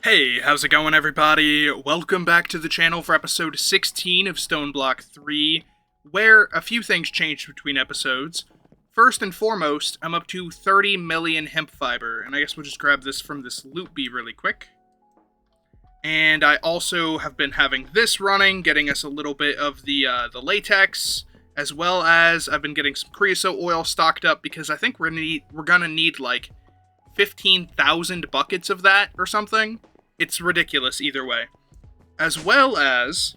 Hey, how's it going, everybody? Welcome back to the channel for episode 16 of StoneBlock 3, where a few things changed between episodes. First and foremost, I'm up to 30 million hemp fiber, and I guess we'll just grab this from this loot bee really quick. And I also have been having this running, getting us a little bit of the latex, as well as I've been getting some creosote oil stocked up because I think we're gonna need like 15,000 buckets of that or something. It's ridiculous either way. As well as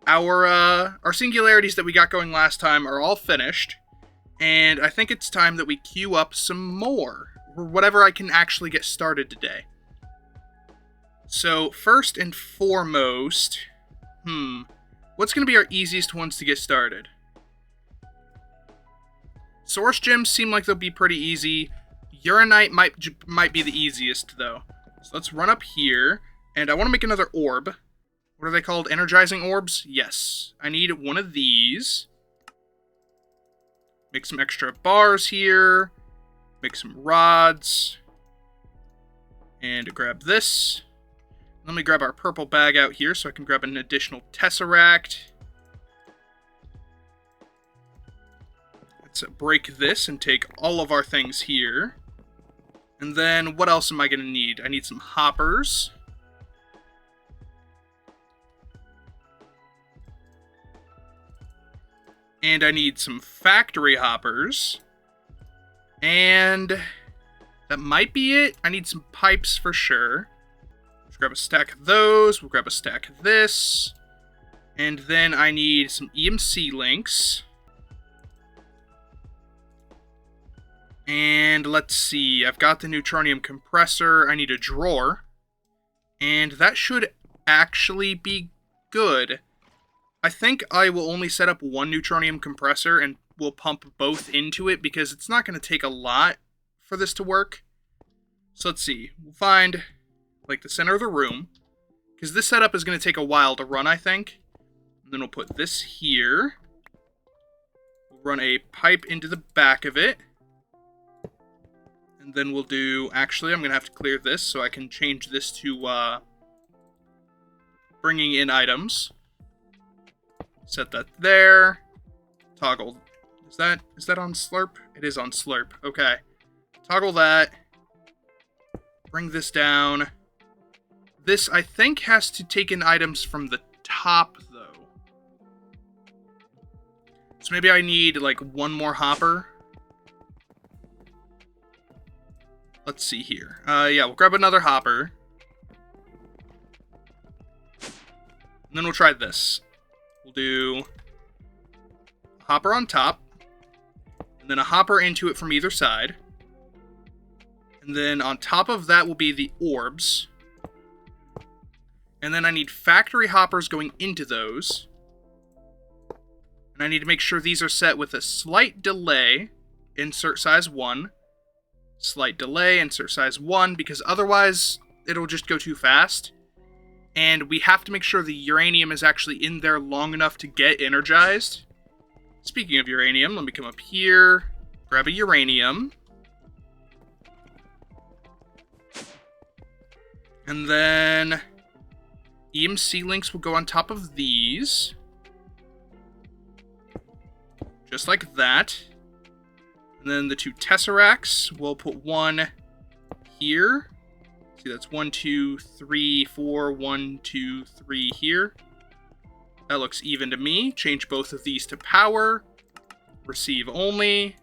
our singularities that we got going last time are all finished, and I think it's time that we queue up some more, or whatever I can actually get started today. So first and foremost, what's going to be our easiest ones to get started? Source gems seem like they'll be pretty easy. Uranite might be the easiest, though. So let's run up here, and I want to make another orb. What are they called? Energizing orbs? Yes. I need one of these. Make some extra bars here. Make some rods. And grab this. Let me grab our purple bag out here so I can grab an additional tesseract. Let's break this and take all of our things here. And then, what else am I going to need? I need some hoppers. And I need some factory hoppers. And that might be it. I need some pipes for sure. Let's grab a stack of those. We'll grab a stack of this. And then I need some EMC links. And let's see, I've got the neutronium compressor, I need a drawer, and that should actually be good. I think I will only set up one neutronium compressor and we'll pump both into it because it's not going to take a lot for this to work. So let's see, we'll find like the center of the room, because this setup is going to take a while to run, I think. And then we'll put this here, we'll run a pipe into the back of it. And then we'll do, actually, I'm going to have to clear this so I can change this to bringing in items. Set that there. Toggle. Is that on slurp? It is on slurp. Okay. Toggle that. Bring this down. This, I think, has to take in items from the top, though. So maybe I need, like, one more hopper. Let's see here. Yeah, we'll grab another hopper. And then we'll try this. We'll do a hopper on top. And then a hopper into it from either side. And then on top of that will be the orbs. And then I need factory hoppers going into those. And I need to make sure these are set with a slight delay. Insert size 1. Slight delay, insert size 1, because otherwise it'll just go too fast. And we have to make sure the uranium is actually in there long enough to get energized. Speaking of uranium, let me come up here, grab a uranium. And then EMC links will go on top of these. Just like that. And then the two tesseracts, we'll put one here. See, that's 1, 2, 3, 4, 1, 2, 3 here. That looks even to me. Change both of these to power. Receive only.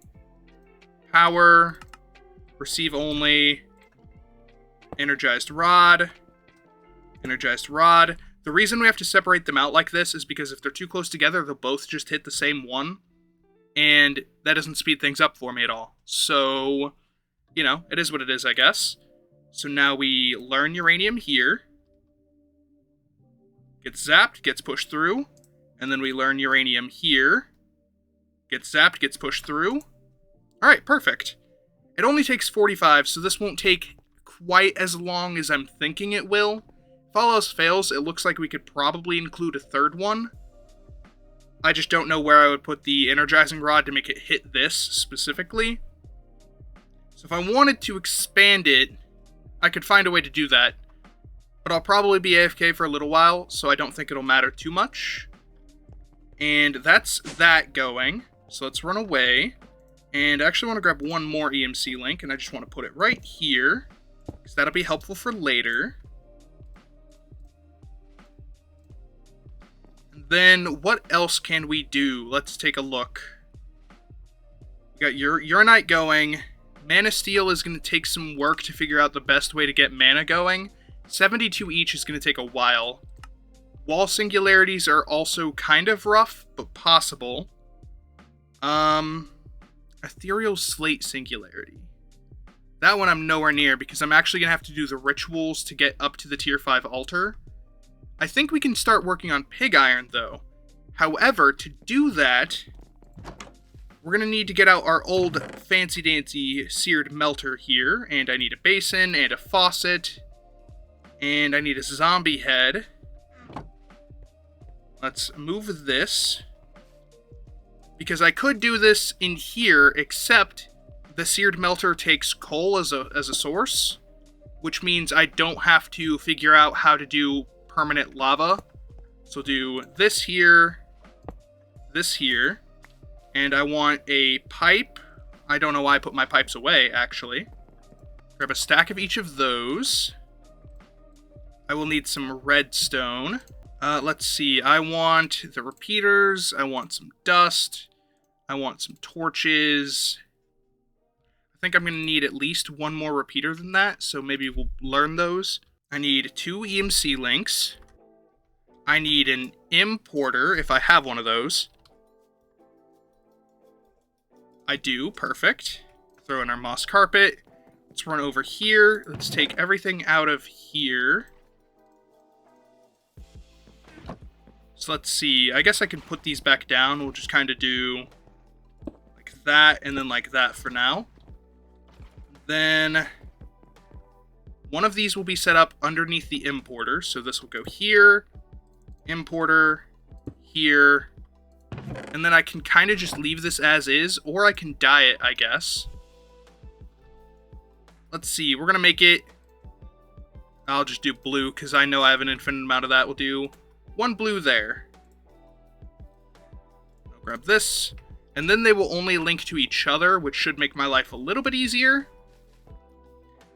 Power. Receive only. Energized rod. Energized rod. The reason we have to separate them out like this is because if they're too close together, they'll both just hit the same one. And that doesn't speed things up for me at all. So, you know, it is what it is, I guess. So now we learn uranium here. Gets zapped, gets pushed through. And then we learn uranium here. Gets zapped, gets pushed through. Alright, perfect. It only takes 45, so this won't take quite as long as I'm thinking it will. If all else fails, it looks like we could probably include a third one. I just don't know where I would put the energizing rod to make it hit this specifically. So if I wanted to expand it, I could find a way to do that. But I'll probably be AFK for a little while, so I don't think it'll matter too much. And that's that going. So let's run away. And I actually want to grab one more EMC link, and I just want to put it right here, because that'll be helpful for later. And then what else can we do? Let's take a look. We got Uranite going. Mana Steel is going to take some work to figure out the best way to get mana going. 72 each is going to take a while. Wall Singularities are also kind of rough, but possible. Ethereal Slate Singularity. That one I'm nowhere near, because I'm actually going to have to do the rituals to get up to the tier 5 altar. I think we can start working on Pig Iron, though. However, to do that, we're going to need to get out our old fancy-dancy seared melter here, and I need a basin and a faucet, and I need a zombie head. Let's move this, because I could do this in here, except the seared melter takes coal as a source, which means I don't have to figure out how to do permanent lava. So do this here, and I want a pipe. I don't know why I put my pipes away, actually. Grab a stack of each of those. I will need some redstone. Let's see, I want the repeaters, I want some dust, I want some torches. I think I'm going to need at least one more repeater than that, so maybe we'll learn those. I need 2 EMC links. I need an importer, if I have one of those. I do, perfect. Throw in our moss carpet. Let's run over here. Let's take everything out of here. So let's see, I guess I can put these back down. We'll just kind of do like that and then like that for now. Then one of these will be set up underneath the importer. So this will go here, importer, here, and then I can kind of just leave this as is, or I can dye it, I guess. Let's see, we're going to make it, I'll just do blue because I know I have an infinite amount of that. We'll do 1 blue there. I'll grab this. And then they will only link to each other, which should make my life a little bit easier.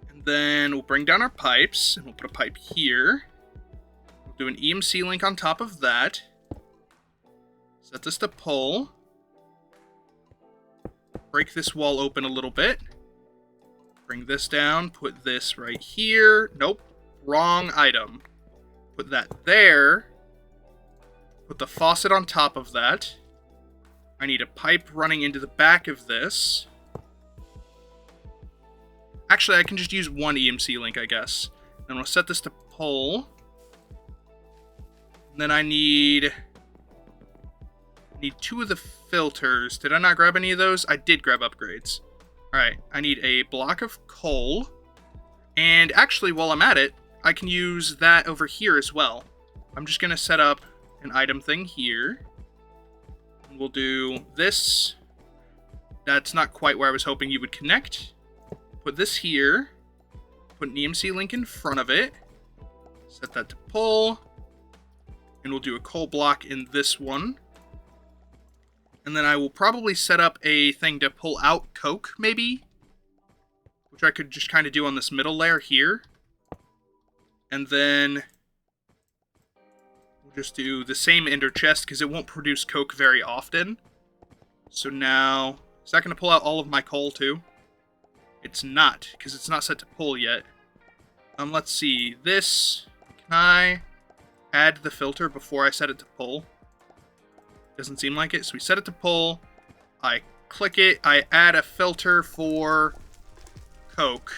And then we'll bring down our pipes, and we'll put a pipe here. We'll do an EMC link on top of that. Set this to pull. Break this wall open a little bit. Bring this down, put this right here. Nope, wrong item. Put that there. Put the faucet on top of that. I need a pipe running into the back of this. Actually, I can just use 1 EMC link, I guess. Then we'll set this to pull. And then I need 2 of the filters. Did I not grab any of those? I did grab upgrades. Alright, I need a block of coal. And actually, while I'm at it, I can use that over here as well. I'm just going to set up an item thing here. And we'll do this. That's not quite where I was hoping you would connect. Put this here. Put an EMC link in front of it. Set that to pull. And we'll do a coal block in this one. And then I will probably set up a thing to pull out coke, maybe? Which I could just kind of do on this middle layer here. And then we'll just do the same ender chest, because it won't produce coke very often. So now, is that going to pull out all of my coal too? It's not, because it's not set to pull yet. Let's see, this, can I add the filter before I set it to pull? Doesn't seem like it, so we set it to pull. I click it, I add a filter for coke.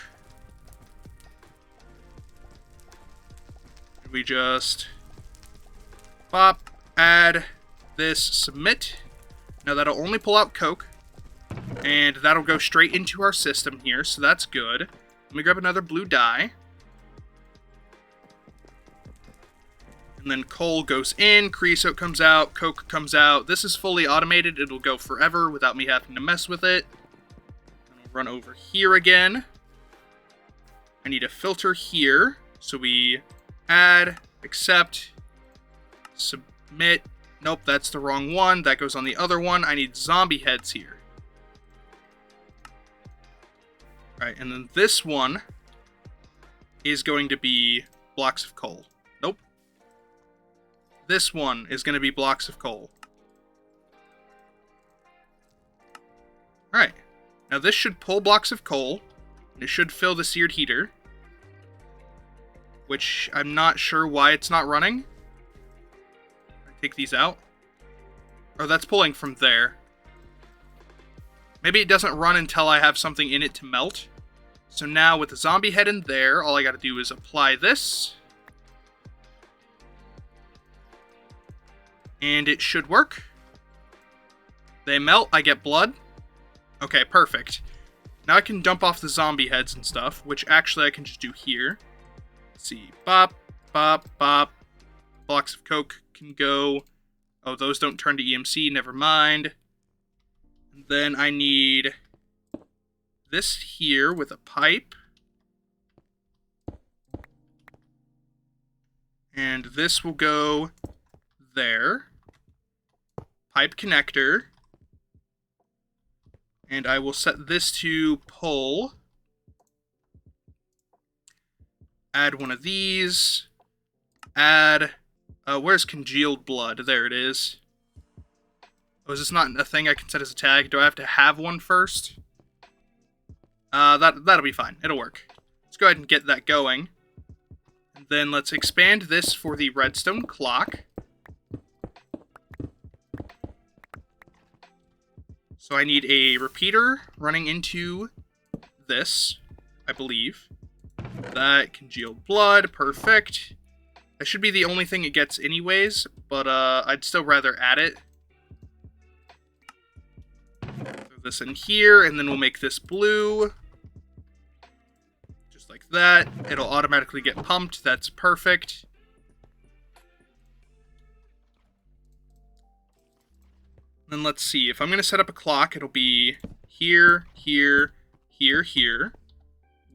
We just pop, add this, submit. Now that'll only pull out coke, and that'll go straight into our system here, so that's good. Let me grab another blue dye. And then coal goes in, creosote comes out, coke comes out. This is fully automated. It'll go forever without me having to mess with it. And I'll run over here again. I need a filter here. So we add, accept, submit. Nope, that's the wrong one. That goes on the other one. I need zombie heads here. Alright, and then this one is going to be blocks of coal. Nope. This one is going to be blocks of coal. Alright. Now this should pull blocks of coal. And it should fill the seared heater. Which I'm not sure why it's not running. Take these out. Oh, that's pulling from there. Maybe it doesn't run until I have something in it to melt. So now with the zombie head in there, all I gotta do is apply this. And it should work. They melt, I get blood. Okay, perfect. Now I can dump off the zombie heads and stuff, which actually I can just do here. Let's see, bop, bop, bop. Blocks of coke can go. Oh, those don't turn to EMC, never mind. And then I need this here with a pipe. And this will go there. Pipe connector. And I will set this to pull. Add one of these. Add... where's congealed blood? There it is. Oh, is this not a thing I can set as a tag? Do I have to have one first? That'll be fine. It'll work. Let's go ahead and get that going. And then let's expand this for the redstone clock. So I need a repeater running into this, I believe. That congealed blood, perfect. That should be the only thing it gets anyways, but I'd still rather add it. Throw this in here, and then we'll make this blue. Just like that. It'll automatically get pumped. That's perfect. Then let's see. If I'm going to set up a clock, it'll be here, here, here, here.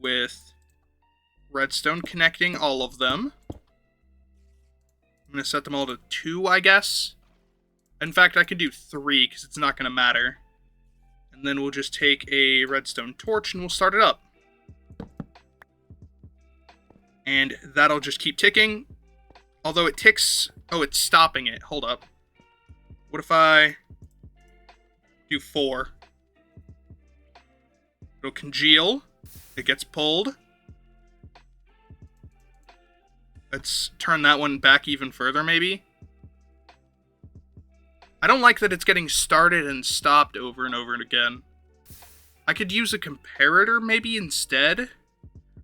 With redstone connecting all of them. I'm going to set them all to 2, I guess. In fact, I could do 3, because it's not going to matter. And then we'll just take a redstone torch, and we'll start it up. And that'll just keep ticking. Although it ticks... Oh, it's stopping it. Hold up. What if I do 4? It'll congeal. It gets pulled. Let's turn that one back even further, maybe. I don't like that it's getting started and stopped over and over again. I could use a comparator, maybe, instead.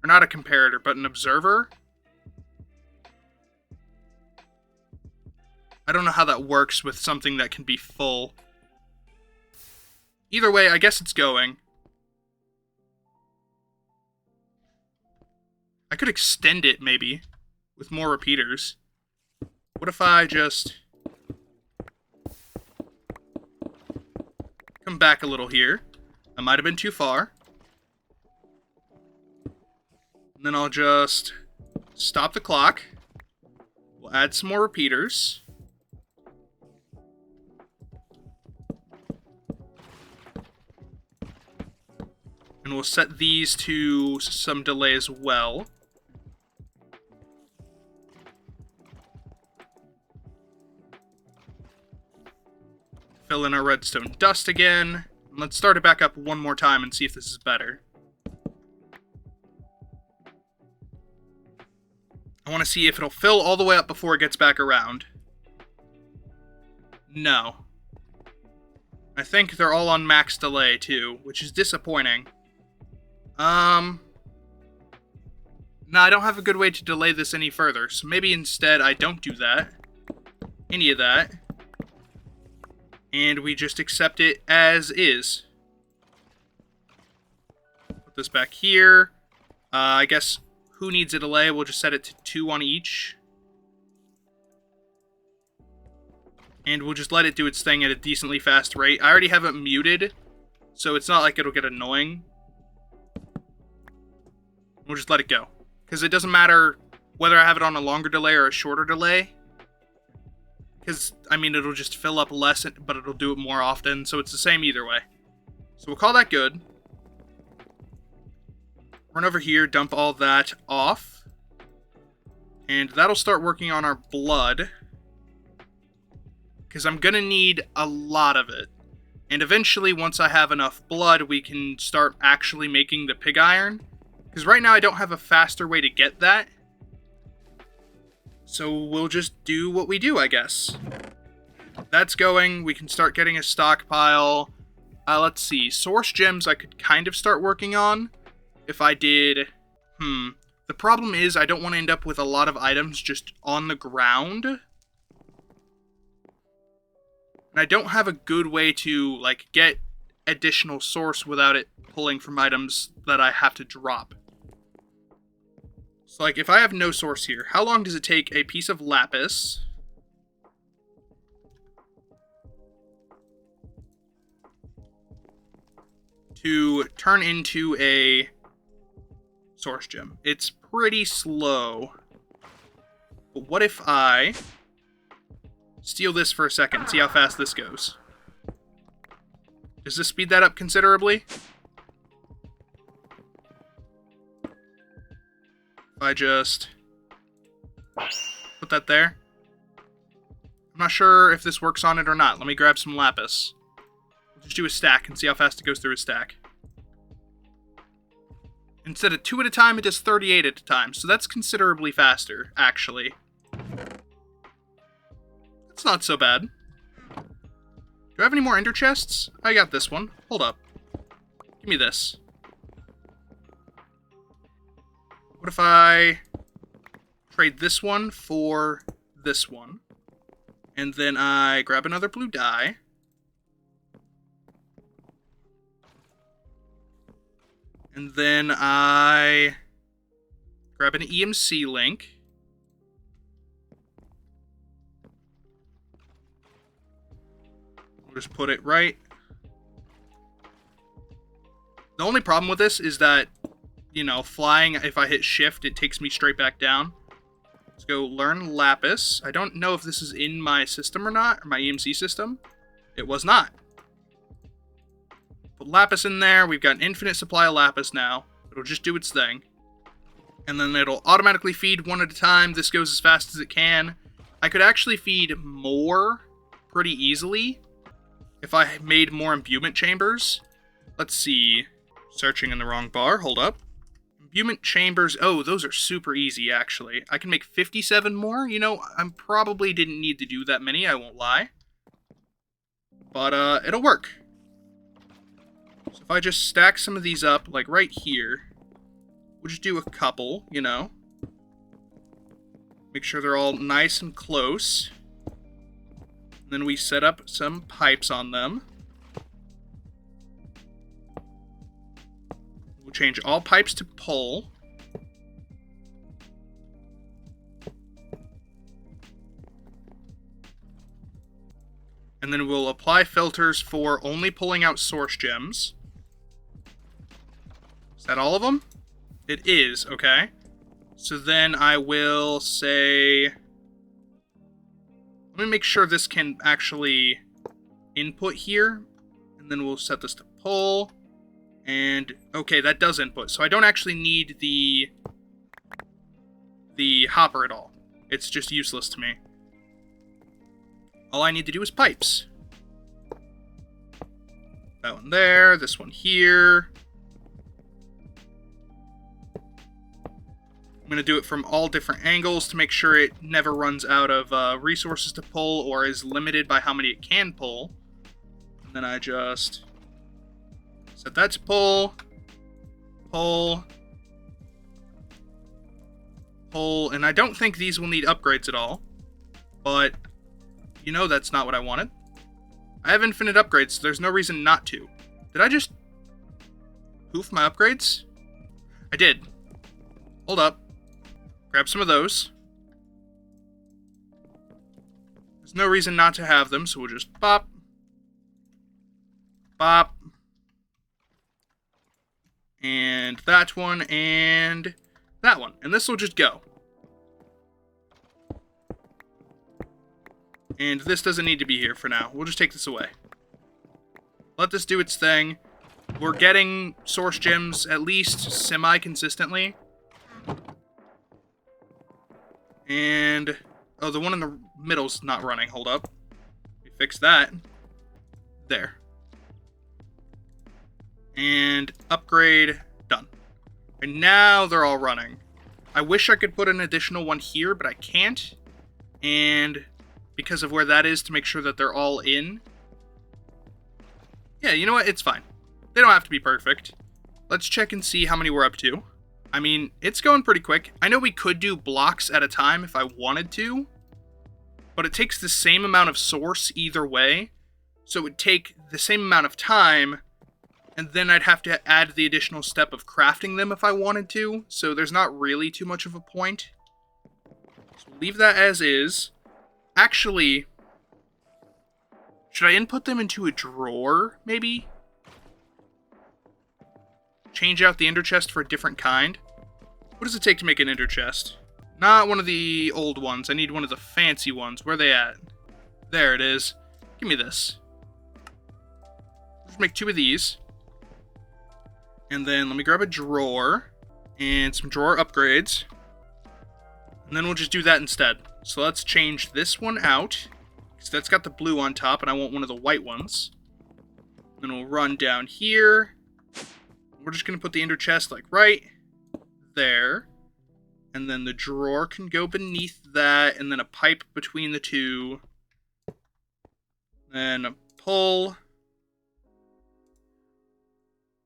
Or not a comparator, but an observer. I don't know how that works with something that can be full. Either way, I guess it's going. I could extend it, maybe, with more repeaters. What if I just come back a little here? I might have been too far. And then I'll just stop the clock. We'll add some more repeaters. And we'll set these to some delay as well. Fill in our redstone dust again. And let's start it back up one more time and see if this is better. I want to see if it'll fill all the way up before it gets back around. No. I think they're all on max delay, too, which is disappointing. No, I don't have a good way to delay this any further, so maybe instead I don't do that. Any of that. And we just accept it as is. Put this back here. I guess who needs a delay? We'll just set it to 2 on each. And we'll just let it do its thing at a decently fast rate. I already have it muted, so it's not like it'll get annoying. We'll just let it go. Because it doesn't matter whether I have it on a longer delay or a shorter delay. Because, I mean, it'll just fill up less, but it'll do it more often, so it's the same either way. So we'll call that good. Run over here, dump all that off. And that'll start working on our blood. Because I'm going to need a lot of it. And eventually, once I have enough blood, we can start actually making the pig iron. Because right now I don't have a faster way to get that. So we'll just do what we do, I guess. That's going. We can start getting a stockpile. Let's see. Source gems I could kind of start working on. If I did... The problem is I don't want to end up with a lot of items just on the ground. And I don't have a good way to, like, get additional source without it pulling from items that I have to drop. So, like, if I have no source here, how long does it take a piece of lapis to turn into a source gem? It's pretty slow. But what if I steal this for a second and see how fast this goes? Does this speed that up considerably? If I just put that there. I'm not sure if this works on it or not. Let me grab some lapis. We'll just do a stack and see how fast it goes through a stack. Instead of 2 at a time, it does 38 at a time. So that's considerably faster, actually. That's not so bad. Do I have any more ender chests? I got this one. Hold up. Give me this. What if I trade this one for this one? And then I grab another blue dye. And then I grab an EMC link. We'll just put it right. The only problem with this is that, you know, flying, if I hit shift, it takes me straight back down. Let's go learn lapis. I don't know if this is in my system or not, or my EMC system. It was not. Put lapis in there. We've got an infinite supply of lapis now. It'll just do its thing. And then it'll automatically feed one at a time. This goes as fast as it can. I could actually feed more pretty easily if I made more imbuement chambers. Let's see. Searching in the wrong bar. Hold up. Imbuement chambers. Oh, those are super easy, actually. I can make 57 more. You know, I probably didn't need to do that many, I won't lie. But, it'll work. So if I just stack some of these up, like right here, we'll just do a couple, you know. Make sure they're all nice and close. And then we set up some pipes on them. We'll change all pipes to pull. And then we'll apply filters for only pulling out source gems. Is that all of them? It is, okay. So then I will say... Let me make sure this can actually input here. And then we'll set this to pull. And, okay, that does input. So I don't actually need the hopper at all. It's just useless to me. All I need to do is pipes. That one there, this one here. I'm going to do it from all different angles to make sure it never runs out of resources to pull or is limited by how many it can pull. And then I just set that to pull, pull, pull, and I don't think these will need upgrades at all, but you know that's not what I wanted. I have infinite upgrades, so there's no reason not to. Did I just poof my upgrades? I did. Hold up. Grab some of those. There's no reason not to have them, so we'll just bop, bop, and that one, and that one. And this will just go. And this doesn't need to be here for now. We'll just take this away. Let this do its thing. We're getting source gems at least semi-consistently. And... oh, the one in the middle's not running. Hold up. We fix that. There. And upgrade. Done. And now they're all running. I wish I could put an additional one here, but I can't. And because of where that is, to make sure that they're all in. Yeah, you know what? It's fine. They don't have to be perfect. Let's check and see how many we're up to. I mean, it's going pretty quick. I know we could do blocks at a time if I wanted to, but it takes the same amount of source either way. So it would take the same amount of time, and then I'd have to add the additional step of crafting them if I wanted to. So there's not really too much of a point. So leave that as is. Actually, should I input them into a drawer, maybe? Change out the ender chest for a different kind. What does it take to make an ender chest? Not one of the old ones. I need one of the fancy ones. Where are they at? There it is. Give me this. Just make 2 of these. And then let me grab a drawer and some drawer upgrades. And then we'll just do that instead. So let's change this one out, because that's got the blue on top and I want one of the white ones. Then we'll run down here. We're just going to put the ender chest like right there. And then the drawer can go beneath that, and then a pipe between the two. Then a pull.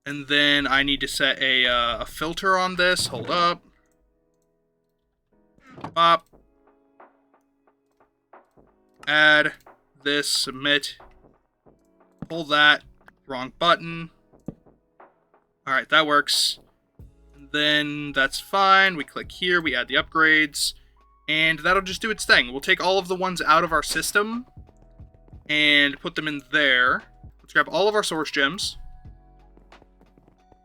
And then I need to set a filter on this. Hold up. Pop. Add this, submit. Pull that. Wrong button. Alright, that works. And then that's fine. We click here, we add the upgrades. And that'll just do its thing. We'll take all of the ones out of our system and put them in there. Let's grab all of our source gems.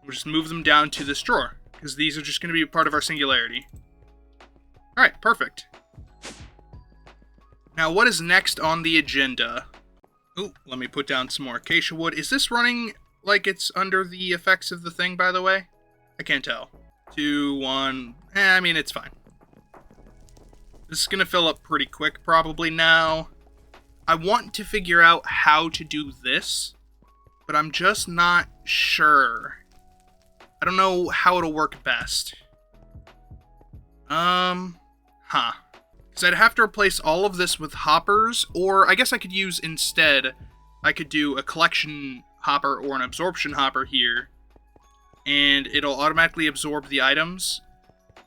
We'll just move them down to this drawer, because these are just going to be a part of our singularity. Alright, perfect. Now, what is next on the agenda? Ooh, let me put down some more acacia wood. Is this running like it's under the effects of the thing, by the way? I can't tell. 2, 1... I mean, it's fine. This is going to fill up pretty quick, probably now. I want to figure out how to do this, but I'm just not sure. I don't know how it'll work best. Because I'd have to replace all of this with hoppers, or I guess I could use instead, I could do a collection hopper or an absorption hopper here, and it'll automatically absorb the items,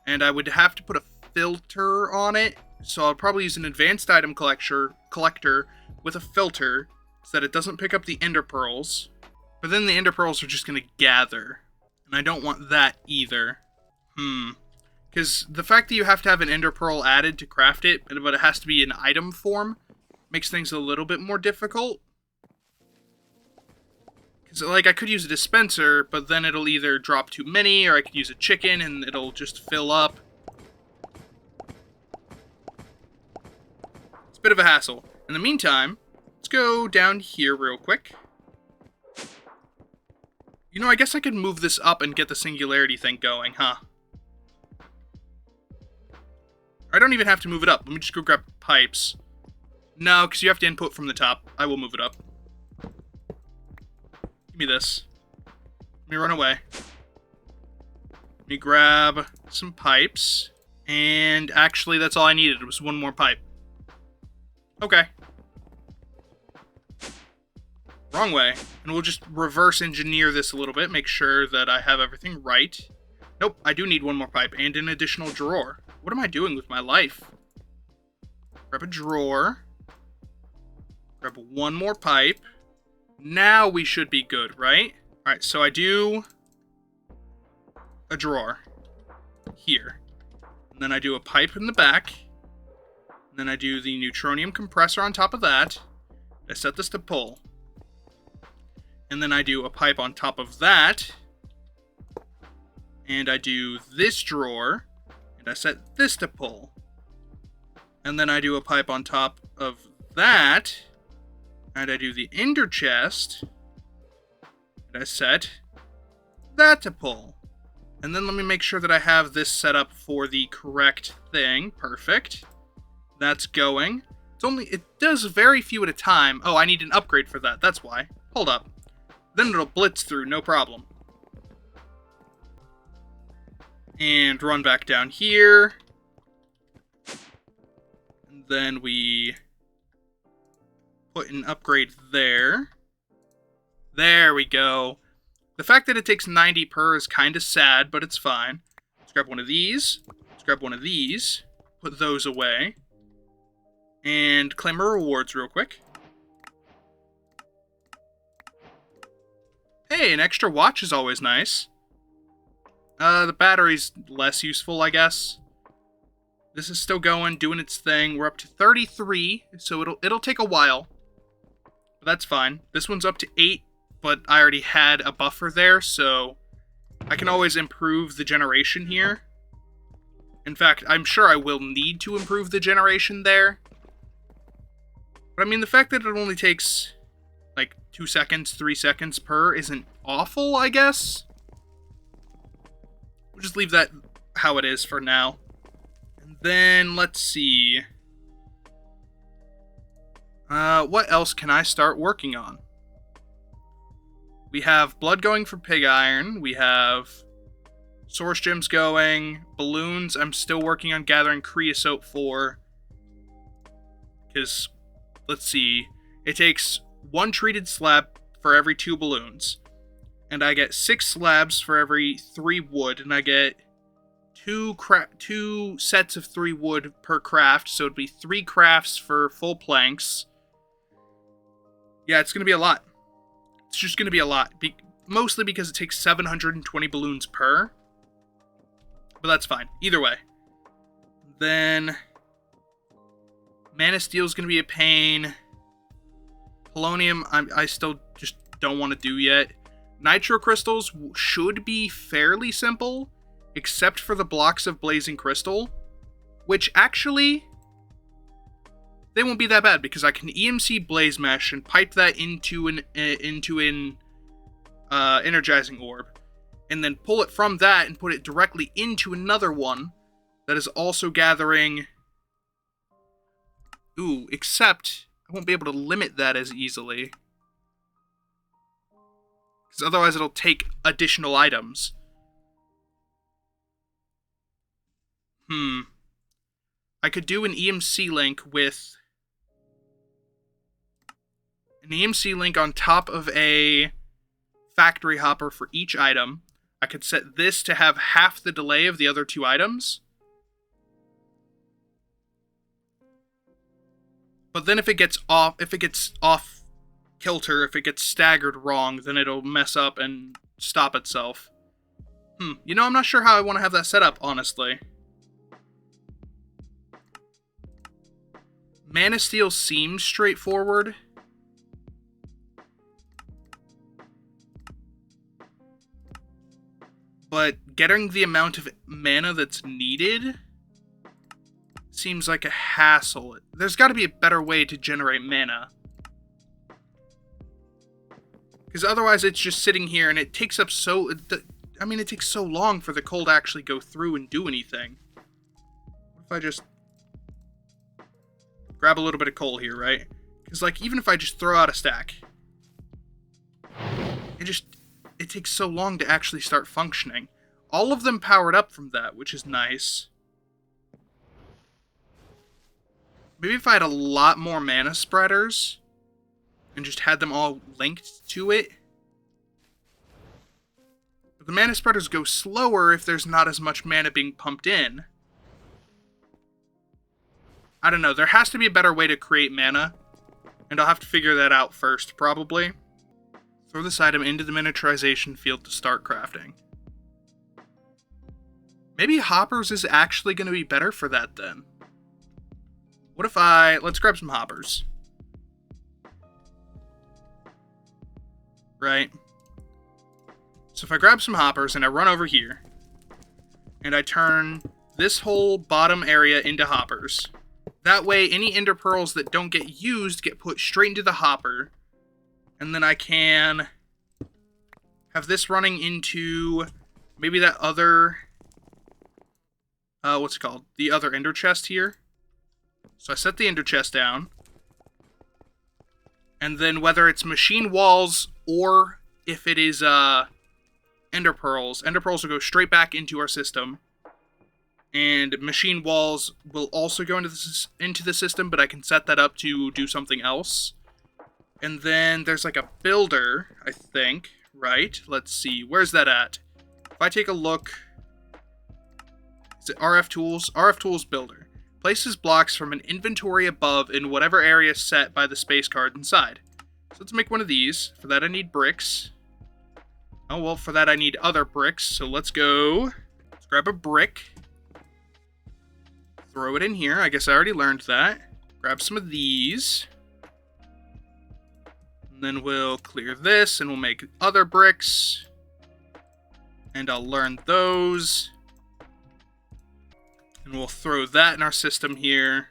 and I would have to put a filter on it, so I'll probably use an advanced item collector with a filter so that it doesn't pick up the ender pearls, but then the ender pearls are just going to gather, and I don't want that either. Because the fact that you have to have an ender pearl added to craft it, but it has to be in item form, makes things a little bit more difficult. Because, like, I could use a dispenser, but then it'll either drop too many, or I could use a chicken and it'll just fill up. It's a bit of a hassle. In the meantime, let's go down here real quick. You know, I guess I could move this up and get the singularity thing going, huh? I don't even have to move it up. Let me just go grab pipes. No, because you have to input from the top. I will move it up. Give me this. Let me run away. Let me grab some pipes. And actually, that's all I needed. It was one more pipe. Okay. Wrong way. And we'll just reverse engineer this a little bit. Make sure that I have everything right. Nope, I do need one more pipe and an additional drawer. What am I doing with my life? Grab a drawer. Grab one more pipe. Now we should be good, right? Alright, so I do a drawer here. And then I do a pipe in the back. And then I do the neutronium compressor on top of that. I set this to pull. And then I do a pipe on top of that. And I do this drawer. And I set this to pull. And then I do a pipe on top of that, and I do the ender chest, and I set that to pull. And then let me make sure that I have this set up for the correct thing. Perfect. That's going. It does very few at a time. Oh, I need an upgrade for that. That's why. Hold up. Then it'll blitz through, no problem. And run back down here. And then we put an upgrade there. There we go. The fact that it takes 90 per is kind of sad, but it's fine. Let's grab one of these. Let's grab one of these. Put those away. And claim our rewards real quick. Hey, an extra watch is always nice. The battery's less useful, I guess. This is still going, doing its thing. We're up to 33, so it'll take a while. But that's fine. This one's up to 8, but I already had a buffer there, so I can always improve the generation here. In fact, I'm sure I will need to improve the generation there. But I mean, the fact that it only takes like 2 seconds, 3 seconds per isn't awful, I guess. We'll just leave that how it is for now. And then, let's see. What else can I start working on? We have blood going for pig iron. We have source gems going. Balloons, I'm still working on gathering creosote for. Because, let's see. It takes 1 treated slab for every 2 balloons. And I get 6 slabs for every 3 wood. And I get 2 sets of 3 wood per craft. So it'd be 3 crafts for full planks. Yeah, it's going to be a lot. It's just going to be a lot. Mostly because it takes 720 balloons per. But that's fine. Either way. Then Mana Steel is going to be a pain. Polonium, I still just don't want to do yet. Nitro Crystals should be fairly simple, except for the blocks of Blazing Crystal, which actually, they won't be that bad, because I can EMC Blaze Mesh and pipe that into an Energizing Orb, and then pull it from that and put it directly into another one that is also gathering. Ooh, except I won't be able to limit that as easily, because otherwise it'll take additional items. I could do an EMC link with an EMC link on top of a factory hopper for each item. I could set this to have half the delay of the other 2 items. But then if it gets off kilter, if it gets staggered wrong, then it'll mess up and stop itself. You know, I'm not sure how I want to have that set up, honestly. Mana Steel seems straightforward. But getting the amount of mana that's needed seems like a hassle. There's got to be a better way to generate mana. Because otherwise it's just sitting here and it takes up it takes so long for the coal to actually go through and do anything. What if I just grab a little bit of coal here, right? Because, like, even if I just throw out a stack, it takes so long to actually start functioning. All of them powered up from that, which is nice. Maybe if I had a lot more mana spreaders and just had them all linked to it. But the mana spreaders go slower if there's not as much mana being pumped in. I don't know, there has to be a better way to create mana, and I'll have to figure that out first, probably. Throw this item into the miniaturization field to start crafting. Maybe hoppers is actually going to be better for that then. What if let's grab some hoppers. Right? So if I grab some hoppers and I run over here, and I turn this whole bottom area into hoppers, That way, any ender pearls that don't get used get put straight into the hopper. And then I can have this running into maybe that other... what's it called? The other ender chest here. So I set the ender chest down. And then whether it's machine walls or if it is ender pearls will go straight back into our system. And machine walls will also go into the system, but I can set that up to do something else. And then there's like a builder, I think, right? Let's see, where's that at? If I take a look, is it RF Tools? RF Tools Builder. Places blocks from an inventory above in whatever area set by the space card inside. So let's make one of these. For that I need bricks. Oh, well, for that I need other bricks. So let's go. Let's grab a brick. Throw it in here. I guess I already learned that. Grab some of these. And then we'll clear this and we'll make other bricks. And I'll learn those. And we'll throw that in our system here.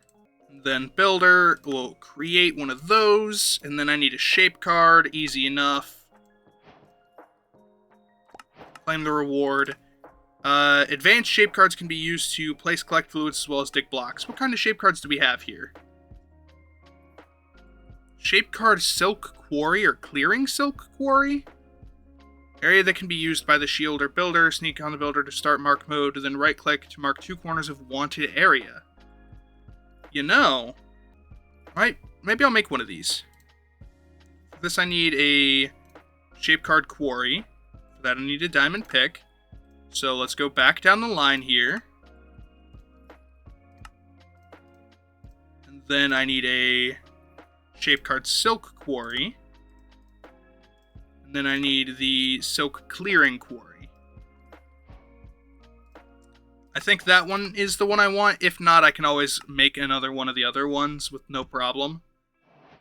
And then builder, we'll create one of those. And then I need a shape card. Easy enough. Claim the reward. Advanced shape cards can be used to place collect fluids as well as dig blocks. What kind of shape cards do we have here? Shape card Silk Quarry or Clearing Silk Quarry? Area that can be used by the shield or builder. Sneak on the builder to start mark mode, then right click to mark 2 corners of wanted area. You know, right? Maybe I'll make one of these. For this I need a shape card quarry. For that I need a diamond pick. So let's go back down the line here. And then I need a shape card Silk Quarry. And then I need the Silk Clearing Quarry. I think that one is the one I want. If not, I can always make another one of the other ones with no problem.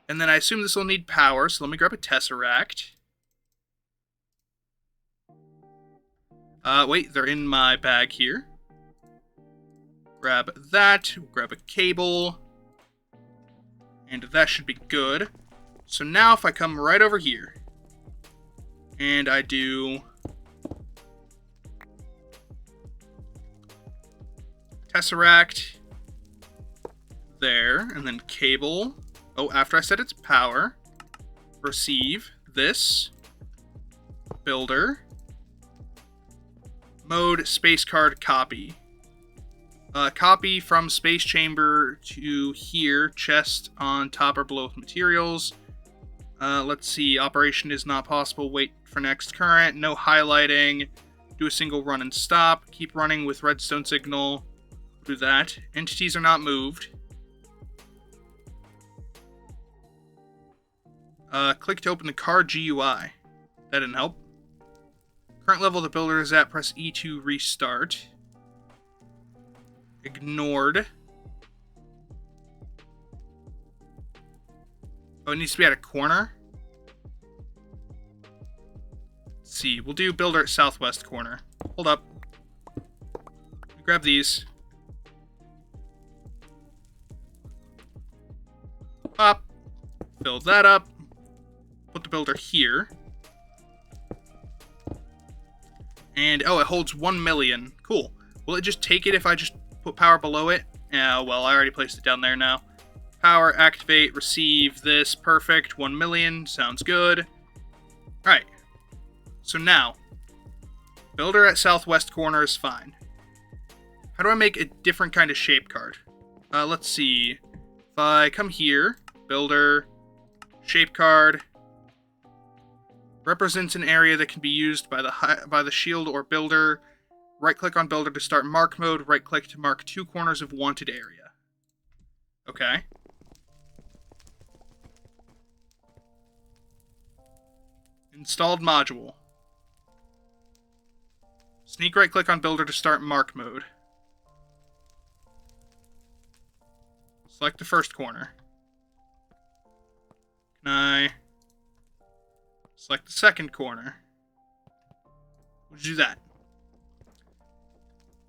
And then I assume this will need power, so let me grab a Tesseract. Wait, they're in my bag here. Grab that, grab a cable, and that should be good. So now if I come right over here, and I do Tesseract there, and then cable. Oh, after I set its power, receive this, builder, mode space card copy. Copy from space chamber to here, chest on top or below with materials. Let's see, operation is not possible, wait for next current, no highlighting, do a single run and stop, keep running with redstone signal, do that. Entities are not moved. Click to open the card GUI. That didn't help. Current level the builder is at, press E to restart. Ignored. Oh, it needs to be at a corner? Let's see, we'll do builder at southwest corner. Hold up. Grab these. Pop. Fill that up. Put the builder here. And, oh, it holds 1 million. Cool. Will it just take it if I just put power below it? Yeah, well, I already placed it down there now. Power, activate, receive this. Perfect. 1 million. Sounds good. Alright. So now, builder at southwest corner is fine. How do I make a different kind of shape card? Let's see. If I come here, builder, shape card, represents an area that can be used by the shield or builder. Right-click on builder to start mark mode. Right-click to mark 2 corners of wanted area. Okay. Installed module. Sneak right-click on builder to start mark mode. Select the first corner. Can I select the second corner? We'll do that.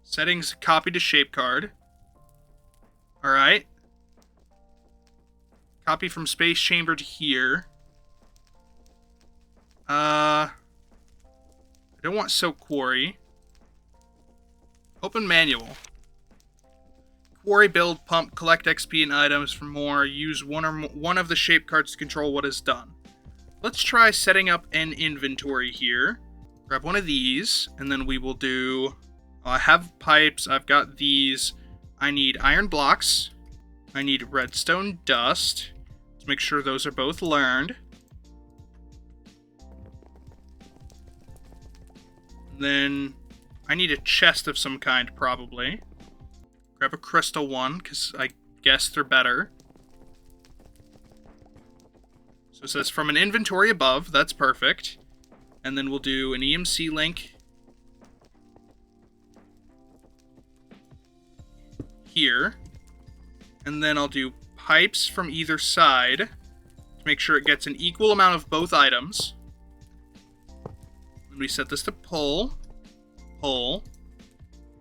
Settings, copy to shape card. Alright. Copy from space chamber to here. I don't want soak quarry. Open manual. Quarry, build, pump, collect XP and items for more. Use one of the shape cards to control what is done. Let's try setting up an inventory here. Grab one of these, and then we will do... I have pipes, I've got these. I need iron blocks. I need redstone dust. Let's make sure those are both learned. Then I need a chest of some kind, probably. Grab a crystal one, because I guess they're better. So it says from an inventory above, that's perfect. And then we'll do an EMC link here. And then I'll do pipes from either side to make sure it gets an equal amount of both items. And we set this to pull, pull,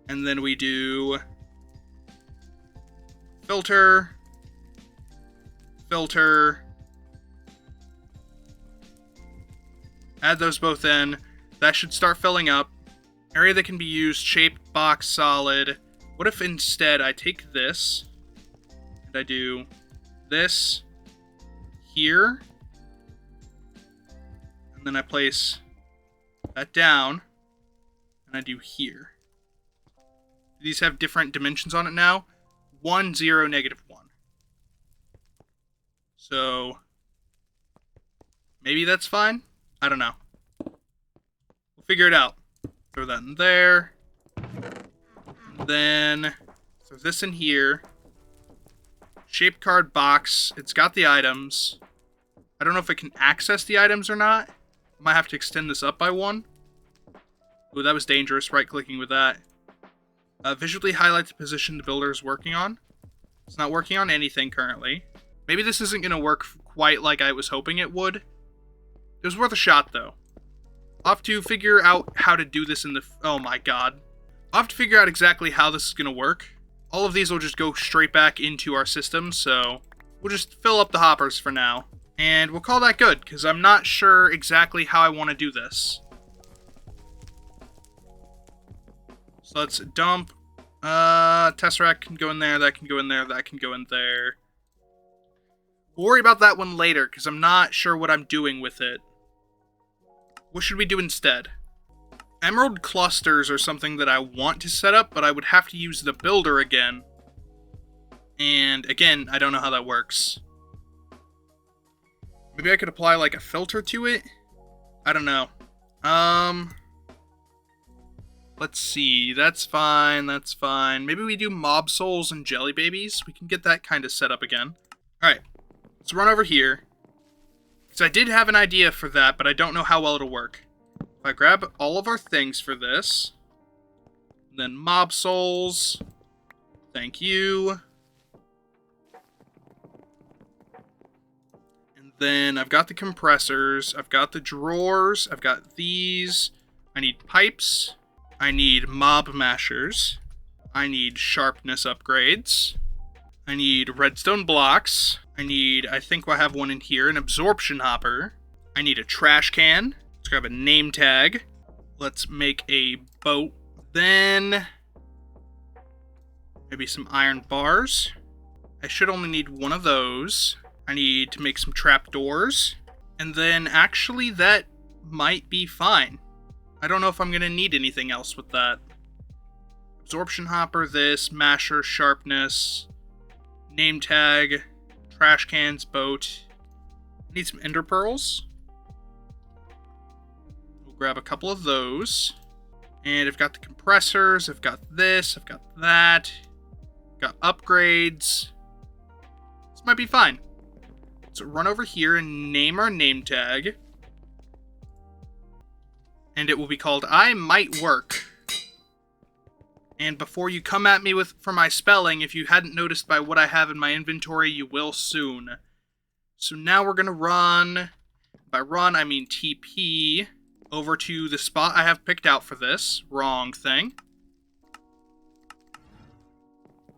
and then we do filter, filter, add those both in. That should start filling up. Area that can be used, shape, box, solid. What if instead I take this and I do this here, and then I place that down, and I do here. These have different dimensions on it now. 1, 0, -1. So maybe that's fine? I don't know. We'll figure it out. Throw that in there. And then throw this in here. Shape card box. It's got the items. I don't know if it can access the items or not. I might have to extend this up by 1. Ooh, that was dangerous, right-clicking with that. Visually highlight the position the builder is working on. It's not working on anything currently. Maybe this isn't going to work quite like I was hoping it would. It was worth a shot, though. I'll have to figure out how to do this in the... Oh my god. I'll have to figure out exactly how this is going to work. All of these will just go straight back into our system, so we'll just fill up the hoppers for now. And we'll call that good, because I'm not sure exactly how I want to do this. So let's dump. Tesseract can go in there, that can go in there, that can go in there. We'll worry about that one later, because I'm not sure what I'm doing with it. What should we do instead? Emerald clusters are something that I want to set up, but I would have to use the builder again. And again, I don't know how that works. Maybe I could apply like a filter to it? I don't know. Let's see. That's fine, that's fine. Maybe we do mob souls and jelly babies. We can get that kind of set up again. Alright, let's run over here. Because I did have an idea for that, but I don't know how well it'll work. If I grab all of our things for this, then mob souls, thank you. And then I've got the compressors, I've got the drawers, I've got these. I need pipes, I need mob mashers, I need sharpness upgrades, I need redstone blocks, I think I have one in here, an absorption hopper, I need a trash can. Let's grab a name tag. Let's make a boat. Then maybe some iron bars. I should only need one of those. I need to make some trapdoors. And then actually that might be fine. I don't know if I'm going to need anything else with that. Absorption hopper, this, masher, sharpness, name tag, trash cans, boat. I need some ender pearls. Grab a couple of those, and I've got the compressors, I've got this, I've got that, got upgrades. This might be fine. So run over here and name our name tag, and it will be called I Might Work. And before you come at me for my spelling, if you hadn't noticed by what I have in my inventory, you will soon. So now we're gonna run, by run I mean TP, over to the spot I have picked out for this. Wrong thing.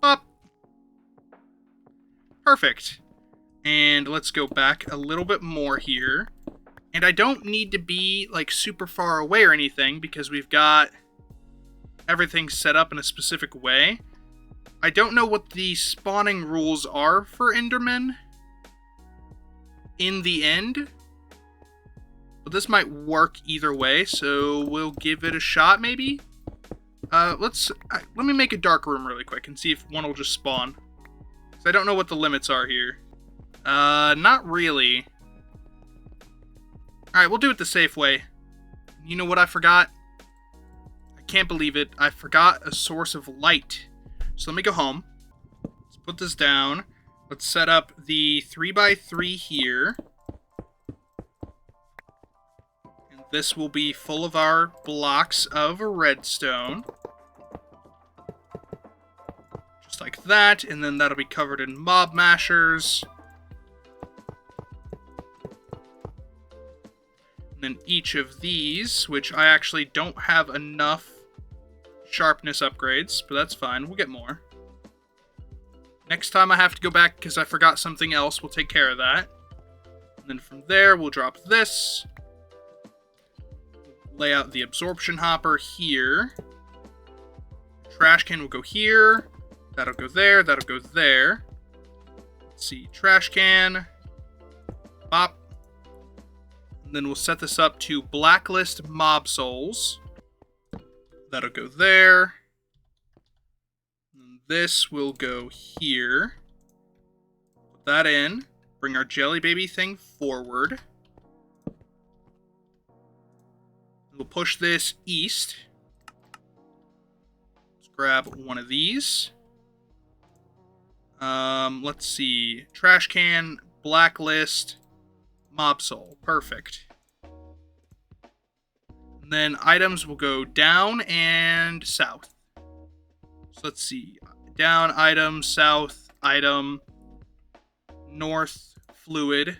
Up. Perfect. And let's go back a little bit more here. And I don't need to be, like, super far away or anything, because we've got everything set up in a specific way. I don't know what the spawning rules are for Endermen in the end, but this might work either way, so we'll give it a shot, maybe? Let me make a dark room really quick and see if one will just spawn. So I don't know what the limits are here. Not really. Alright, we'll do it the safe way. You know what I forgot? I can't believe it. I forgot a source of light. So let me go home. Let's put this down. Let's set up the 3x3 here. And this will be full of our blocks of redstone. Just like that. And then that'll be covered in mob mashers. And then each of these, which I actually don't have enough sharpness upgrades, but that's fine. We'll get more. Next time I have to go back because I forgot something else, we'll take care of that. And then from there, we'll drop this. Lay out the absorption hopper here. Trash can will go here. That'll go there. That'll go there. Let's see. Trash can. Bop. And then we'll set this up to blacklist mob souls. That'll go there. And this will go here. Put that in. Bring our jelly baby thing forward. We'll push this east. Let's grab one of these. Let's see. Trash can, blacklist, mob soul. Perfect. And then items will go down and south. So let's see. Down, item, south, item, north, fluid.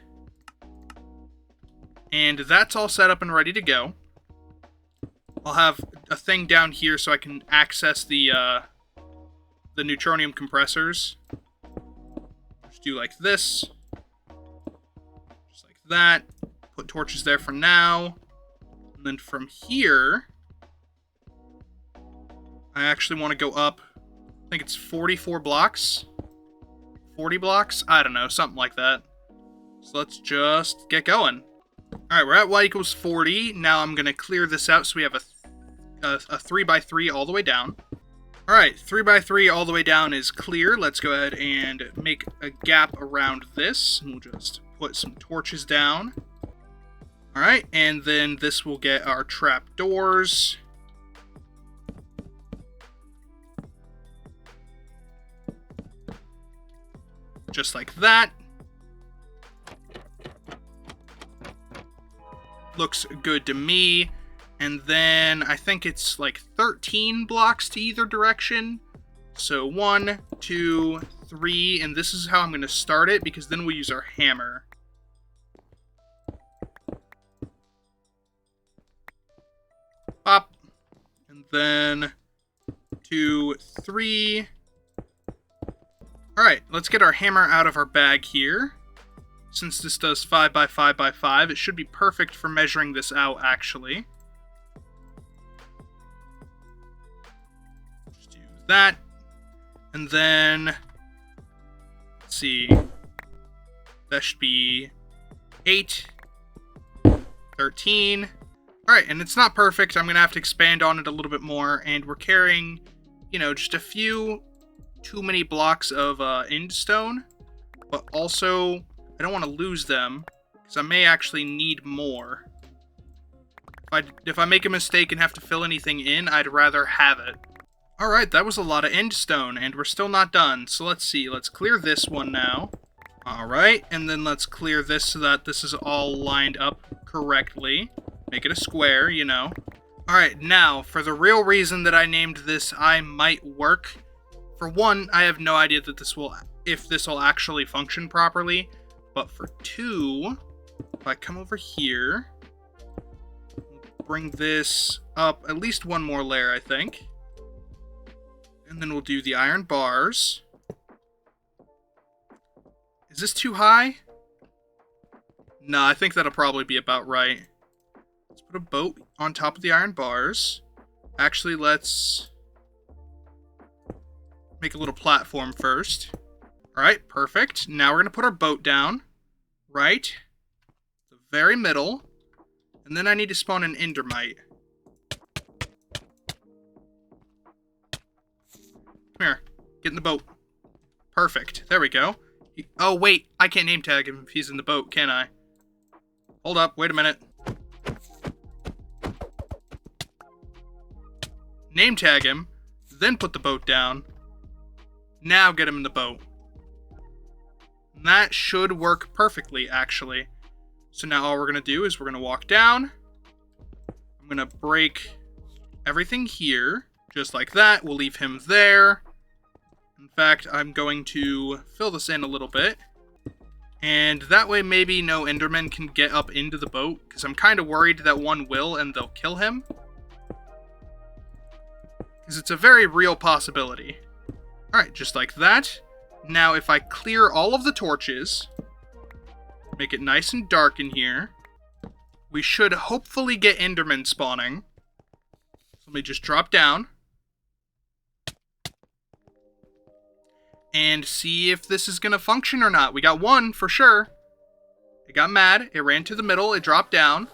And that's all set up and ready to go. I'll have a thing down here so I can access the neutronium compressors. Just do like this. Just like that. Put torches there for now. And then from here, I actually want to go up, I think it's 44 blocks? 40 blocks? I don't know, something like that. So let's just get going. Alright, we're at y equals 40. Now I'm going to clear this out so we have a 3x3 all the way down. Alright, 3x3 all the way down is clear. Let's go ahead and make a gap around this. And we'll just put some torches down. Alright, and then this will get our trap doors. Just like that. Looks good to me. And then I think it's like 13 blocks to either direction. So 1, 2, 3, and this is how I'm going to start it because then we'll use our hammer. Pop. And then 2, 3. Alright, let's get our hammer out of our bag here. Since this does 5x5x5, it should be perfect for measuring this out, actually. Just do that. And then, let's see. That should be 8, 13. Alright, and it's not perfect. I'm going to have to expand on it a little bit more. And we're carrying, you know, just a few too many blocks of end stone. But also, I don't want to lose them, because I may actually need more. If I make a mistake and have to fill anything in, I'd rather have it. Alright, that was a lot of end stone, and we're still not done. So let's see, let's clear this one now. Alright, and then let's clear this so that this is all lined up correctly. Make it a square, you know. Alright, now, for the real reason that I named this I Might Work. For one, I have no idea that if this will actually function properly. But for 2, if I come over here, bring this up at least one more layer, I think. And then we'll do the iron bars. Is this too high? Nah, I think that'll probably be about right. Let's put a boat on top of the iron bars. Actually, let's make a little platform first. Alright, perfect. Now we're going to put our boat down. Right. The very middle. And then I need to spawn an endermite. Come here. Get in the boat. Perfect. There we go. Oh, wait. I can't name tag him if he's in the boat, can I? Hold up. Wait a minute. Name tag him. Then put the boat down. Now get him in the boat. And that should work perfectly, actually. So now all we're going to do is we're going to walk down. I'm going to break everything here. Just like that. We'll leave him there. In fact, I'm going to fill this in a little bit. And that way maybe no Enderman can get up into the boat. Because I'm kind of worried that one will and they'll kill him. Because it's a very real possibility. Alright, just like that. Now if I clear all of the torches, make it nice and dark in here, we should hopefully get Enderman spawning. So let me just drop down. And see if this is going to function or not. We got one for sure. It got mad. It ran to the middle. It dropped down.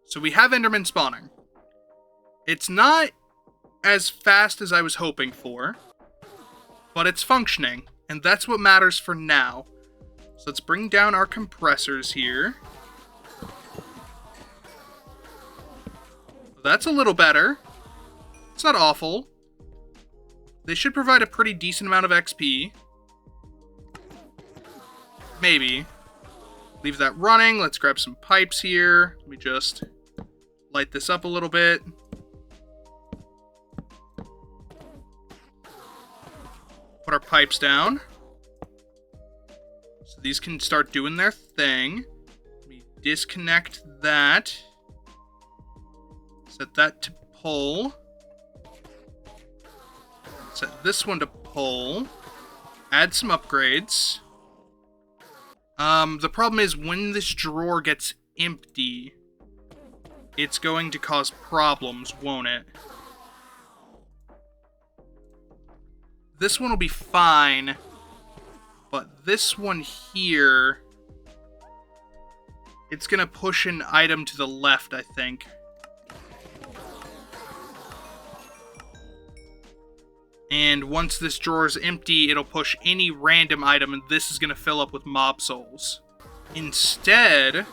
So we have Enderman spawning. It's not as fast as I was hoping for, but it's functioning, and that's what matters for now. So let's bring down our compressors here. That's a little better. It's not awful. They should provide a pretty decent amount of XP. Maybe. Leave that running. Let's grab some pipes here. Let me just light this up a little bit. Put our pipes down. So these can start doing their thing. Let me disconnect that. Set that to pull. Set this one to pull. Add some upgrades. The problem is when this drawer gets empty, it's going to cause problems, won't it? This one will be fine, but this one here, it's going to push an item to the left, I think. And once this drawer is empty, it'll push any random item, and this is going to fill up with mob souls. Instead,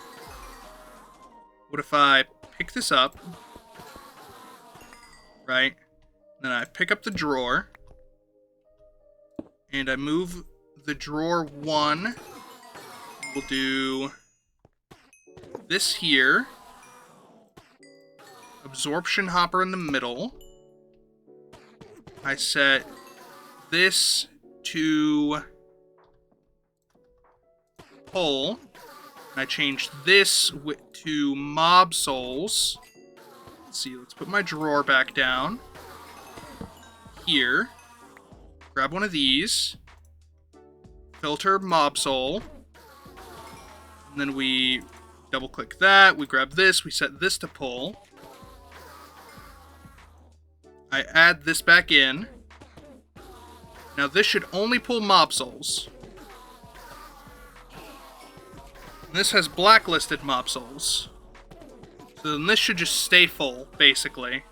what if I pick this up, right? Then I pick up the drawer. And I move the drawer one. We'll do this here. Absorption hopper in the middle. I set this to pull. And I changed this to mob souls. Let's see, let's put my drawer back down. Here. Grab one of these. Filter mob soul. And then we double click that. We grab this. We set this to pull. I add this back in. Now this should only pull mob souls. And this has blacklisted mob souls. So then this should just stay full, basically.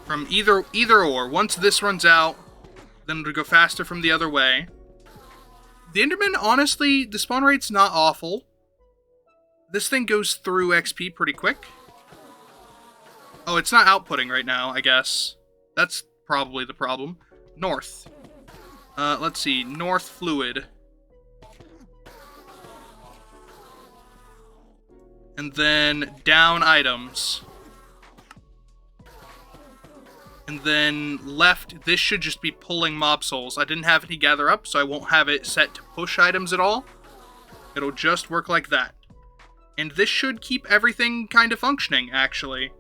From either or. Once this runs out, then it'll go faster from the other way. The Enderman, honestly, the spawn rate's not awful. This thing goes through XP pretty quick. Oh, it's not outputting right now, I guess. That's probably the problem. North. Let's see. North fluid. And then down items. And then left, this should just be pulling mob souls. I didn't have any gather up, so I won't have it set to push items at all. It'll just work like that. And this should keep everything kind of functioning, actually.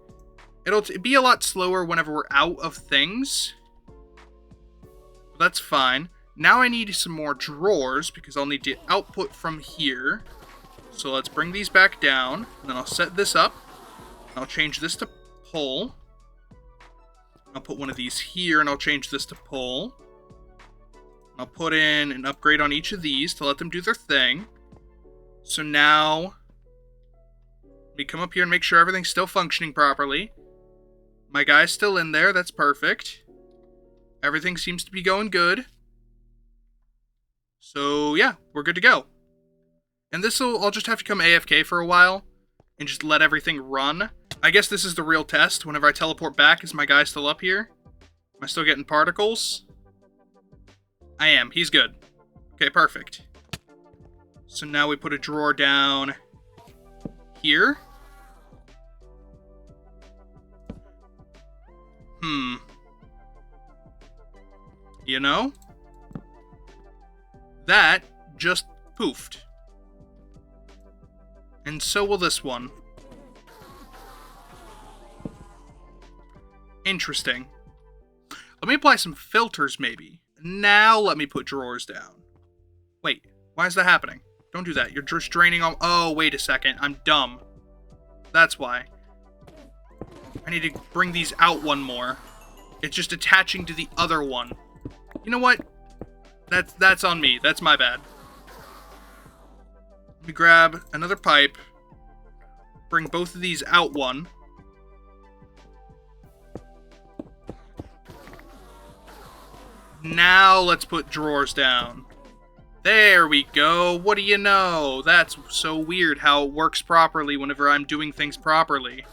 It'll be a lot slower whenever we're out of things. that's fine. Now I need some more drawers, because I'll need to output from here. So let's bring these back down, and then I'll set this up. I'll change this to pull. I'll put one of these here, and I'll change this to pull. I'll put in an upgrade on each of these to let them do their thing. So now, we come up here and make sure everything's still functioning properly. My guy's still in there, that's perfect. Everything seems to be going good. So yeah, we're good to go. And I'll just have to come AFK for a while, and just let everything run. I guess this is the real test. Whenever I teleport back, is my guy still up here? Am I still getting particles? I am. He's good. Okay, perfect. So now we put a drawer down here. You know? That just poofed. And so will this one. Interesting. Let me apply some filters, maybe. Now let me put drawers down. Wait, why is that happening? Don't do that. You're just draining all... Oh, wait a second. I'm dumb. That's why. I need to bring these out one more. It's just attaching to the other one. You know what? That's on me. That's my bad. Let me grab another pipe. Bring both of these out one. Now let's put drawers down. There we go. What do you know? That's so weird how it works properly whenever I'm doing things properly.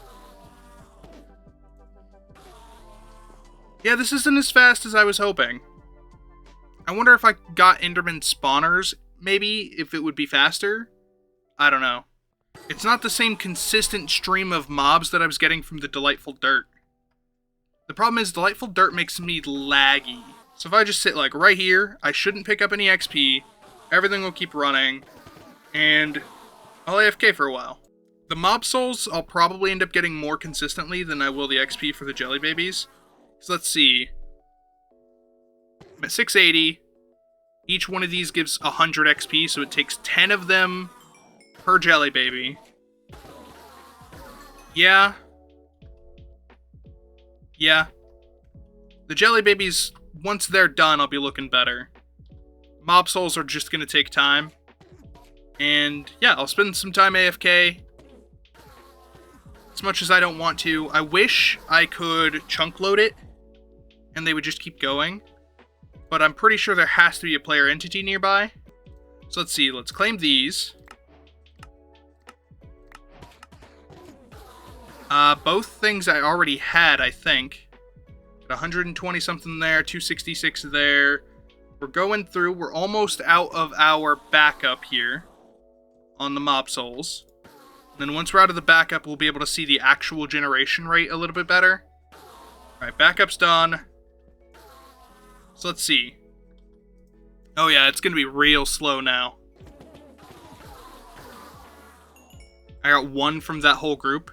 Yeah, this isn't as fast as I was hoping. I wonder if I got Enderman spawners, maybe, if it would be faster? I don't know. It's not the same consistent stream of mobs that I was getting from the Delightful Dirt. The problem is Delightful Dirt makes me laggy. So if I just sit like right here, I shouldn't pick up any XP, everything will keep running, and I'll AFK for a while. The mob souls I'll probably end up getting more consistently than I will the XP for the jelly babies. So let's see. I'm at 680. Each one of these gives 100 XP, so it takes 10 of them per jelly baby. Yeah. The jelly babies, once they're done, I'll be looking better. Mob souls are just gonna take time. And yeah, I'll spend some time AFK. As much as I don't want to. I wish I could chunk load it, and they would just keep going. But I'm pretty sure there has to be a player entity nearby. So let's see, let's claim these. Both things I already had, I think. 120 something there, 266 there. We're going through, we're almost out of our backup here on the mob souls. And then once we're out of the backup, we'll be able to see the actual generation rate a little bit better. Alright, backup's done. So let's see. Oh yeah, it's going to be real slow now. I got one from that whole group.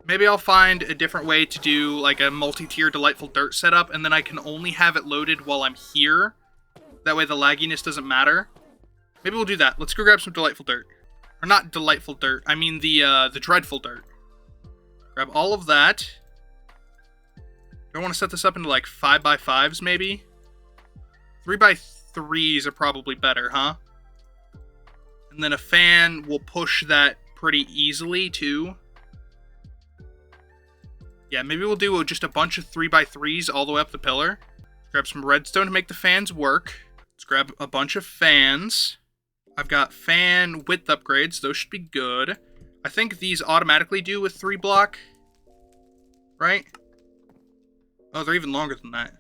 Maybe I'll find a different way to do like a multi-tier Delightful Dirt setup, and then I can only have it loaded while I'm here. That way the lagginess doesn't matter. Maybe we'll do that. Let's go grab some Delightful Dirt. Or not Delightful Dirt, I mean the Dreadful Dirt. Grab all of that. Do I want to set this up into like 5x5s maybe? 3x3s are probably better, huh? And then a fan will push that pretty easily too. Yeah, maybe we'll do just a bunch of 3x3s all the way up the pillar. Grab some redstone to make the fans work. Let's grab a bunch of fans. I've got fan width upgrades. Those should be good. I think these automatically do with 3 block. Right? Oh, they're even longer than that.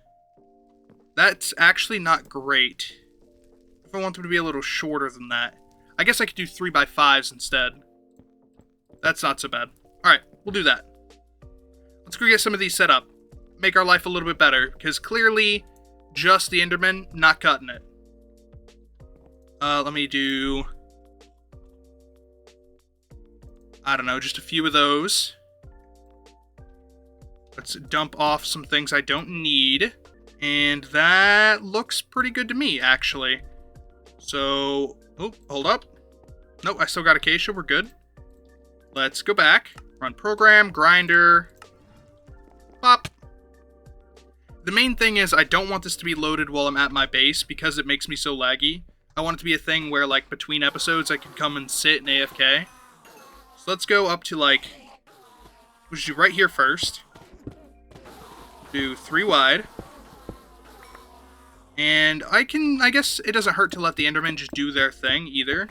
That's actually not great. If I want them to be a little shorter than that. I guess I could do 3x5s instead. That's not so bad. Alright, we'll do that. Let's go get some of these set up. Make our life a little bit better, because clearly, just the Enderman, not cutting it. Let me do... I don't know, just a few of those. Let's dump off some things I don't need. And that looks pretty good to me, actually. So, oh, hold up. Nope, I still got Acacia, we're good. Let's go back. Run program, grinder. Pop. The main thing is I don't want this to be loaded while I'm at my base because it makes me so laggy. I want it to be a thing where, like, between episodes I can come and sit and AFK. So let's go up to, like, we'll just do right here first. Do 3 wide. And I guess it doesn't hurt to let the Endermen just do their thing either.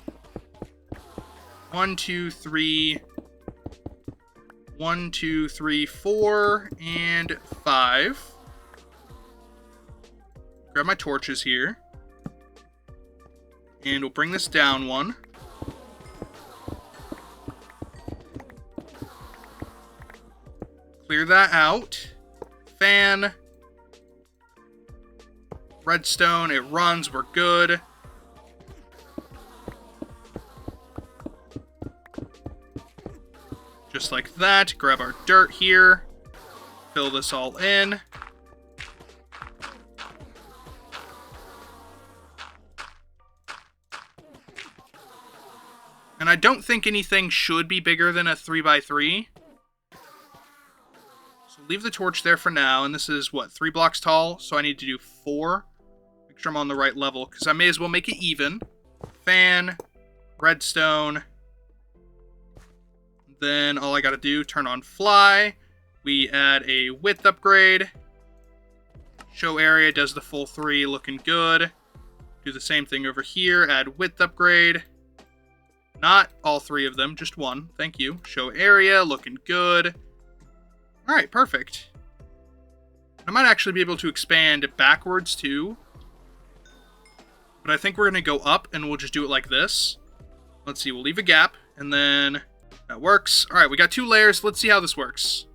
1, 2, 3. 1, 2, 3, 4, and 5. Grab my torches here. And we'll bring this down 1. Clear that out. Fan. Redstone, it runs, we're good. Just like that. Grab our dirt here. Fill this all in. And I don't think anything should be bigger than a 3x3. So leave the torch there for now. And this is, what, 3 blocks tall? So I need to do 4. Make sure I'm on the right level, because I may as well make it even. Fan. Redstone. Then all I gotta do, turn on fly. We add a width upgrade. Show area does the full 3, looking good. Do the same thing over here, add width upgrade. Not all 3 of them, just 1. Thank you. Show area, looking good. Alright, perfect. I might actually be able to expand backwards too. But I think we're going to go up and we'll just do it like this. Let's see, we'll leave a gap and then that works. Alright, we got 2 layers. Let's see how this works.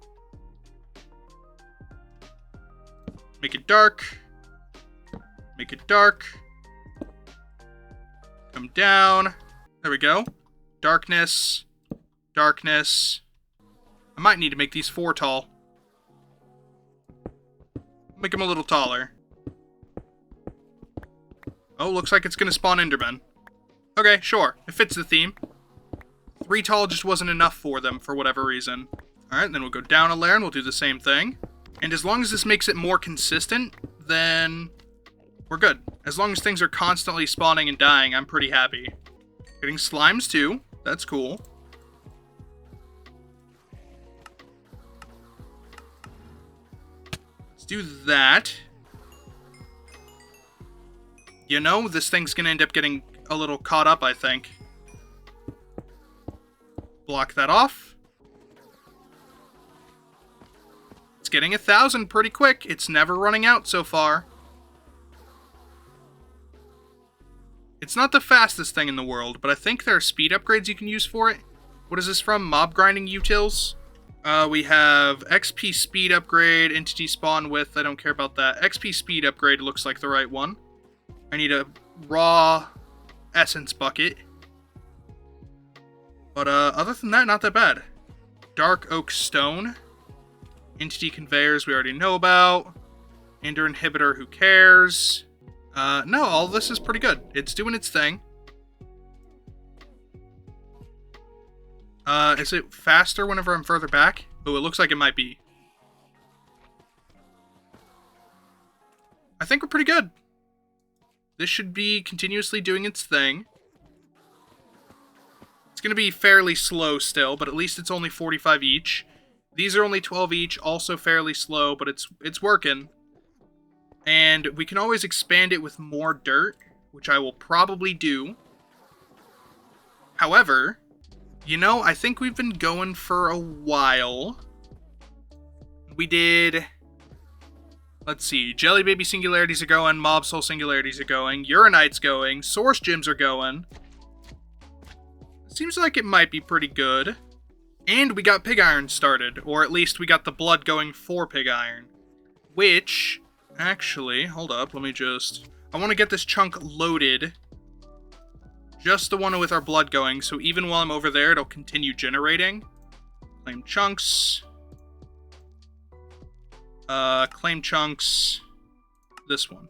Make it dark. Make it dark. Come down. There we go. Darkness. Darkness. I might need to make these 4 tall. Make them a little taller. Oh, looks like it's going to spawn Endermen. Okay, sure. It fits the theme. 3 tall just wasn't enough for them for whatever reason. Alright, then we'll go down a layer and we'll do the same thing. And as long as this makes it more consistent, then we're good. As long as things are constantly spawning and dying, I'm pretty happy. Getting slimes too. That's cool. Let's do that. You know, this thing's gonna end up getting a little caught up, I think. Block that off. It's getting 1,000 pretty quick. It's never running out so far. It's not the fastest thing in the world, but I think there are speed upgrades you can use for it. What is this from? Mob grinding utils? We have XP speed upgrade, entity spawn width. I don't care about that. XP speed upgrade looks like the right one. I need a raw essence bucket. But other than that, not that bad. Dark oak stone. Entity conveyors we already know about. Ender inhibitor, who cares? No, all this is pretty good. It's doing its thing. Is it faster whenever I'm further back? Oh, it looks like it might be. I think we're pretty good. This should be continuously doing its thing. It's going to be fairly slow still, but at least it's only 45 each. These are only 12 each, also fairly slow, but it's working. And we can always expand it with more dirt, which I will probably do. However, you know, I think we've been going for a while. We did... Let's see, Jelly Baby Singularities are going, Mob Soul Singularities are going, Uranite's going, Source Gems are going. Seems like it might be pretty good. And we got Pig Iron started, or at least we got the blood going for Pig Iron. Which, actually, hold up, let me just... I want to get this chunk loaded. Just the one with our blood going, so even while I'm over there, it'll continue generating. Claim chunks. Claim chunks. this one.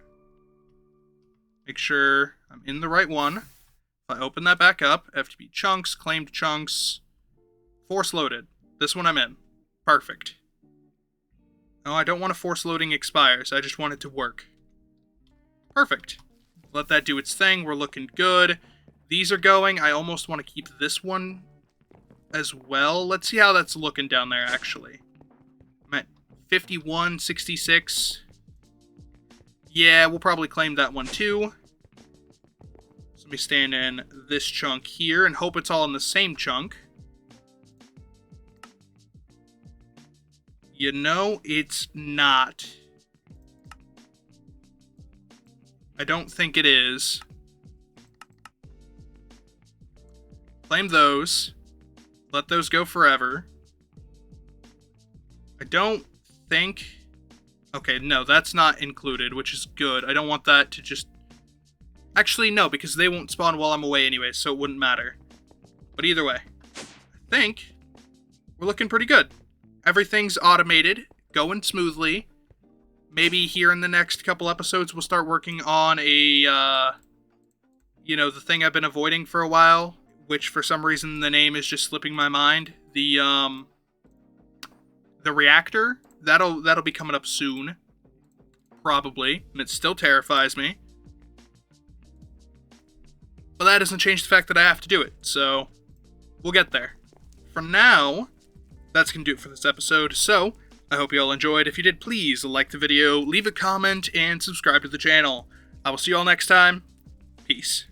Make sure I'm in the right one. If I open that back up, FTP chunks, claimed chunks, force loaded. This one I'm in. Perfect. No, I don't want to force loading expires. I just want it to work. Perfect. Let that do its thing. We're looking good. These are going. I almost want to keep this one as well. Let's see how that's looking down there, actually. I'm at 51, 66. Yeah, we'll probably claim that one too. So let me stand in this chunk here and hope it's all in the same chunk. You know, it's not. I don't think it is. Claim those. Let those go forever. I don't think... Okay, no, that's not included, which is good. I don't want that to just... Actually, no, because they won't spawn while I'm away anyway, so it wouldn't matter. But either way, I think we're looking pretty good. Everything's automated, going smoothly. Maybe here in the next couple episodes we'll start working on a, you know, the thing I've been avoiding for a while, which for some reason the name is just slipping my mind. The reactor, that'll be coming up soon. Probably, and it still terrifies me. But that doesn't change the fact that I have to do it, so we'll get there. For now, that's going to do it for this episode, so I hope you all enjoyed. If you did, please like the video, leave a comment, and subscribe to the channel. I will see you all next time. Peace.